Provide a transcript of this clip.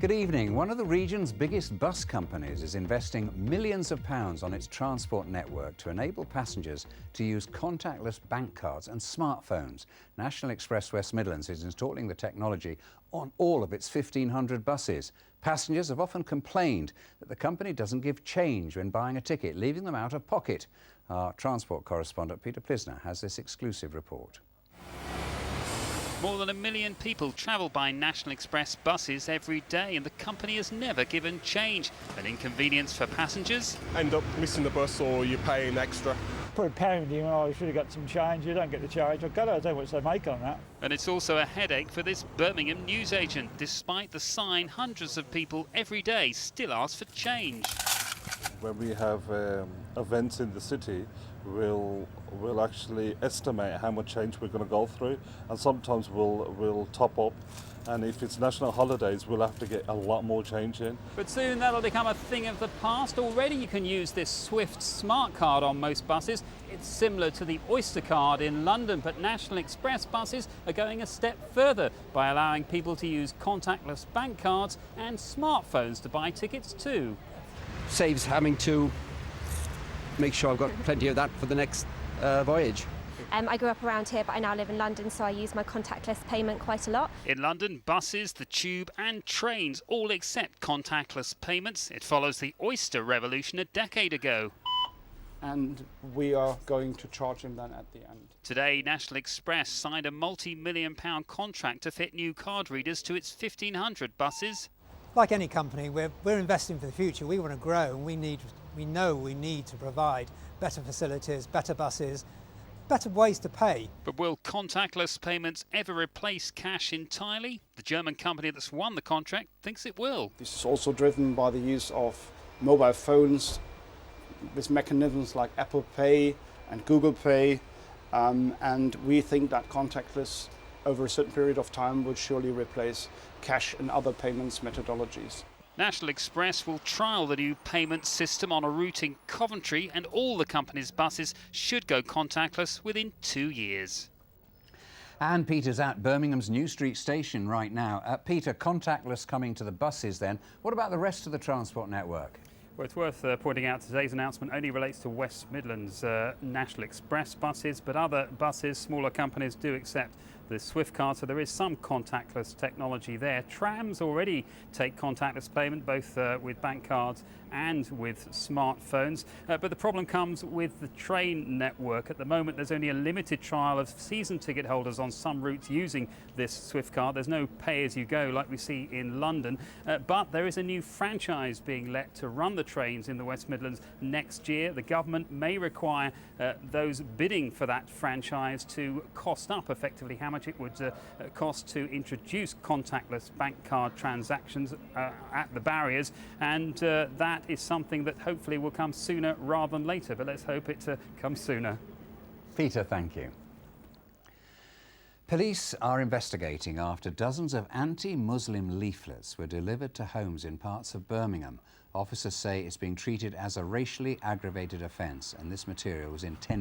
Good evening. One of the region's biggest bus companies is investing millions of pounds on its transport network to enable passengers to use contactless bank cards and smartphones. National Express West Midlands is installing the technology on all of its 1,500 buses. Passengers have often complained that the company doesn't give change when buying a ticket, leaving them out of pocket. Our transport correspondent Peter Plisner has this exclusive report. More than 1 million people travel by National Express buses every day, and the company has never given change. An inconvenience for passengers. End up missing the bus or you're paying extra. Put pounding, oh, you should have got some change, you don't get the change. I don't know what they make on that. And it's also a headache for this Birmingham newsagent. Despite the sign, hundreds of people every day still ask for change. When we have events in the city, we'll actually estimate how much change we're going to go through, and sometimes we'll top up, and if it's national holidays we'll have to get a lot more change in. But soon that'll become a thing of the past. Already you can use this Swift smart card on most buses. It's similar to the Oyster card in London, but National Express buses are going a step further by allowing people to use contactless bank cards and smartphones to buy tickets too. Saves having to make sure I've got plenty of that for the next voyage. I grew up around here, but I now live in London, so I use my contactless payment quite a lot. In London, buses, the tube and trains all accept contactless payments. It follows the Oyster revolution a decade ago. And we are going to charge him then at the end. Today, National Express signed a multi-million-pound contract to fit new card readers to its 1,500 buses. Like any company, we're investing for the future. We want to grow, and we know we need to provide better facilities, better buses, better ways to pay. But will contactless payments ever replace cash entirely? The German company that's won the contract thinks it will. This is also driven by the use of mobile phones with mechanisms like Apple Pay and Google Pay, and we think that contactless over a certain period of time will surely replace cash and other payments methodologies. National Express will trial the new payment system on a route in Coventry, and all the company's buses should go contactless within 2 years. And Peter's at Birmingham's New Street station right now. Peter, contactless coming to the buses then. What about the rest of the transport network? Well, it's worth pointing out today's announcement only relates to West Midlands National Express buses, but other buses, smaller companies do accept the Swift card, so there is some contactless technology there. Trams already take contactless payment, both with bank cards and with smartphones. But the problem comes with the train network. At the moment, there's only a limited trial of season ticket holders on some routes using this Swift card. There's no pay-as-you-go like we see in London, but there is a new franchise being let to run the trains in the West Midlands next year. The government may require those bidding for that franchise to cost up effectively how much it would cost to introduce contactless bank card transactions at the barriers, and that is something that hopefully will come sooner rather than later, but let's hope it comes sooner. Peter, thank you. Police are investigating after dozens of anti-Muslim leaflets were delivered to homes in parts of Birmingham. Officers say it's being treated as a racially aggravated offence, and this material was intended